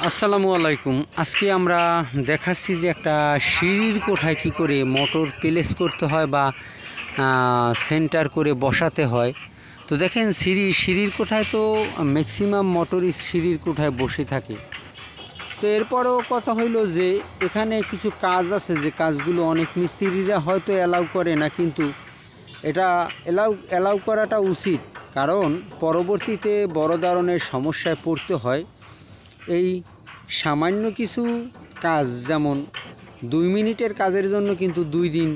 আসসালামু আলাইকুম। আজকে আমরা দেখাচ্ছি যে একটা সিঁড়ির কোঠায় কী করে মোটর প্লেস করতে হয় বা সেন্টার করে বসাতে হয়। তো দেখেন সিঁড়ির কোঠায় তো ম্যাক্সিমাম মোটরই সিঁড়ির কোঠায় বসে থাকে। তো এরপরও কথা হইল যে এখানে কিছু কাজ আছে যে কাজগুলো অনেক মিস্ত্রিরা হয়তো অ্যালাউ করে না, কিন্তু এটা অ্যালাউ করাটা উচিত, কারণ পরবর্তীতে বড় ধরনের সমস্যায় পড়তে হয়। এই সামান্য কিছু কাজ, যেমন 2 মিনিটের কাজের জন্য কিন্তু 2 দিন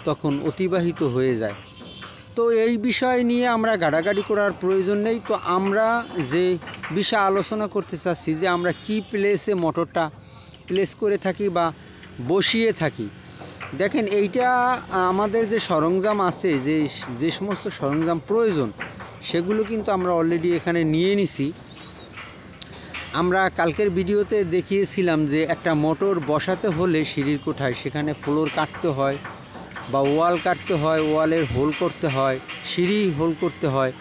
তখন অতিবাহিত হয়ে যায়। তো এই বিষয় নিয়ে আমরা ঘাটাঘাটি করার প্রয়োজন নেই। তো আমরা যে বিষয় আলোচনা করতে চাচ্ছি যে আমরা কি প্লেসে মোটরটা প্লেস করে থাকি বা বসিয়ে থাকি। দেখেন, এইটা আমাদের যে সরঞ্জাম আছে, যে সমস্ত সরঞ্জাম প্রয়োজন সেগুলো কিন্তু আমরা অলরেডি এখানে নিয়ে নিছি। আমরা কালকের ভিডিওতে দেখিয়েছিলাম যে একটা মোটর বসাতে হলে সিঁড়ির কোঠায় সেখানে ফ্লোর কাটতে হয় বা ওয়াল কাটতে হয়, ওয়ালের হোল করতে হয়, সিঁড়ি হোল করতে হয়।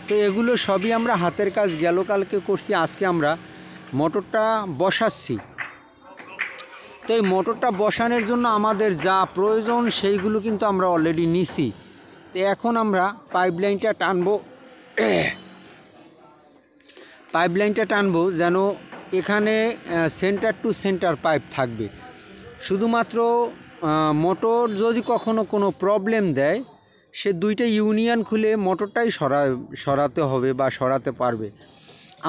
তো এগুলো সবই আমরা হাতের কাজ গেল কালকে করছি। আজকে আমরা মোটরটা বসাচ্ছি। তো এই মোটরটা বসানোর জন্য আমাদের যা প্রয়োজন সেইগুলো কিন্তু আমরা অলরেডি নিছি। তো এখন আমরা পাইপলাইনটা টানবো যেন এখানে সেন্টার টু সেন্টার পাইপ থাকবে। শুধুমাত্র মোটর যদি কখনো কোনো প্রবলেম দেয়, সে 2টা ইউনিয়ন খুলে মোটরটাই সরাতে হবে বা সরাতে পারবে।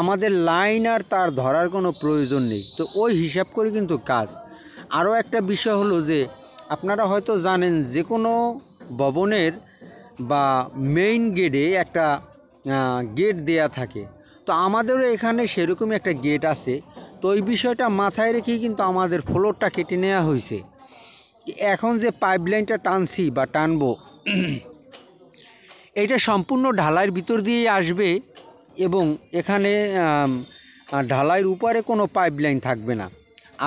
আমাদের লাইন আর তার ধরার কোনো প্রয়োজন নেই। তো ওই হিসাব করে কিন্তু কাজ। আরও একটা বিষয় হলো যে আপনারা হয়তো জানেন যে কোনো ভবনের বা মেইন গেটে একটা গেট দেয়া থাকে। তো আমাদেরও এখানে সেরকমই একটা গেট আছে। তো ওই বিষয়টা মাথায় রেখেই কিন্তু আমাদের ফ্লোরটা কেটে নেওয়া হয়েছে। এখন যে পাইপলাইনটা টানছি বা টানবো, এইটা সম্পূর্ণ ঢালাইয়ের ভিতর দিয়েই আসবে এবং এখানে ঢালাইয়ের উপরে কোনো পাইপলাইন থাকবে না।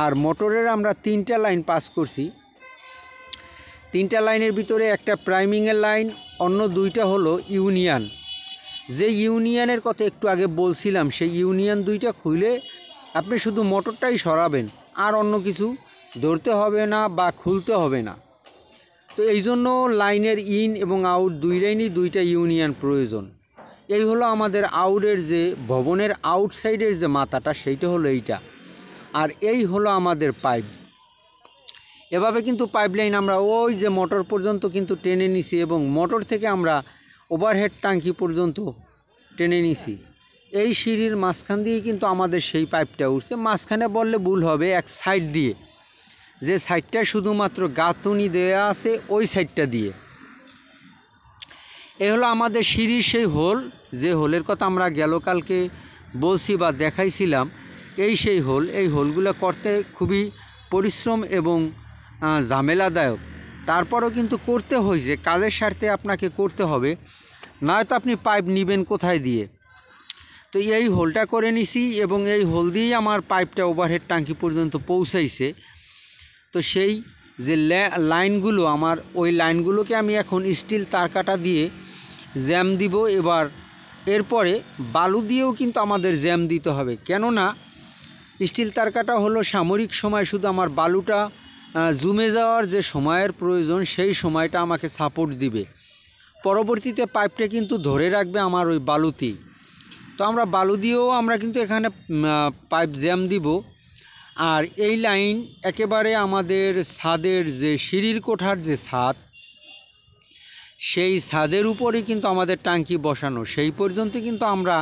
আর মোটরের আমরা 3টা লাইন পাস করছি। 3টা লাইনের ভিতরে একটা প্রাইমিংয়ের লাইন, অন্য 2টা হলো ইউনিয়ন। যে ইউনিয়নের কথা একটু আগে বলছিলাম, সেই ইউনিয়ন 2টা খুলে আপনি শুধু মোটরটাই সরাবেন, আর অন্য কিছু ধরতে হবে না বা খুলতে হবে না। তো এই জন্য লাইনের ইন এবং আউট 2 লাইনই 2টা ইউনিয়ন প্রয়োজন। এই হলো আমাদের আউটের যে ভবনের আউটসাইডের যে মাথাটা, সেইটা হলো এইটা। আর এই হলো আমাদের পাইপ। এভাবে কিন্তু পাইপলাইন আমরা ওই যে মোটর পর্যন্ত কিন্তু টেনে নিছি এবং মোটর থেকে আমরা ওভারহেড ট্যাঙ্কি পর্যন্ত টেনে নিছি। এই সিঁড়ির মাঝখান দিয়েই কিন্তু আমাদের সেই পাইপটা উঠছে। মাঝখানে বললে ভুল হবে, এক সাইড দিয়ে, যে সাইডটা শুধুমাত্র গাঁথুনি দেওয়া আছে ওই সাইডটা দিয়ে। এই হলো আমাদের সিঁড়ির সেই হোল, যে হোলের কথা আমরা গেল কালকে বলছি বা দেখাইছিলাম। এই সেই হোল। এই হোলগুলো করতে খুবই পরিশ্রম এবং ঝামেলাদায়ক। তারপরেও কিন্তু করতে হয়েছে, কাজের স্বার্থে আপনাকে করতে হবে, নয়তো আপনি পাইপ নেবেন কোথায় দিয়ে। তো এই হোলটা করে নিছি এবং এই হোল দিয়েই আমার পাইপটা ওভারহেড ট্যাঙ্কি পর্যন্ত পৌঁছাইছে। তো সেই যে লাইনগুলো আমার, ওই লাইনগুলোকে আমি এখন স্টিল তারকাটা দিয়ে জ্যাম দিব। এরপরে বালু দিয়েও কিন্তু আমাদের জ্যাম দিতে হবে, কেননা স্টিল তারকাটা হলো সাময়িক সময়, শুধু আমার বালুটা জমে যাওয়ার যে সময়ের প্রয়োজন সেই সময়টা আমাকে সাপোর্ট দিবে। পরবর্তীতে পাইপটা কিন্তু ধরে রাখবে আমার ওই বালুতেই। তো আমরা বালু দিয়েও আমরা কিন্তু এখানে পাইপ জ্যাম দিব। আর এই লাইন একেবারে আমাদের ছাদের যে সিঁড়ির কোঠার যে ছাদ, সেই ছাদের উপরেই কিন্তু আমাদের ট্যাঙ্কি বসানো, সেই পর্যন্ত কিন্তু আমরা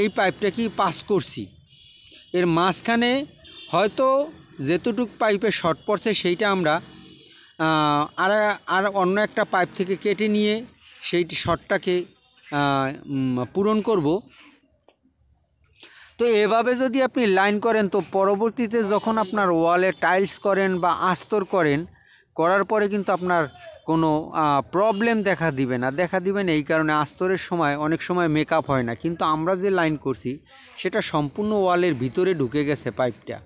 এই পাইপটাকেই পাস করছি। এর মাঝখানে হয়তো যেতটুক পাইপে শর্ট পড়ছে সেইটা আমরা আর অন্য একটা পাইপ থেকে কেটে নিয়ে সেই শর্টটাকে পূরণ করব। তো এভাবে যদি আপনি লাইন করেন, তো পরবর্তীতে যখন আপনার ওয়ালে টাইলস করেন বা আস্তর করার পরে কিন্তু আপনার কোনো প্রবলেম দেখা দিবে না। এই কারণে আস্তরের সময় অনেক সময় মেকআপ হয় না, কিন্তু আমরা যে লাইন করছি সেটা সম্পূর্ণ ওয়ালের ভিতরে ঢুকে গেছে পাইপটা।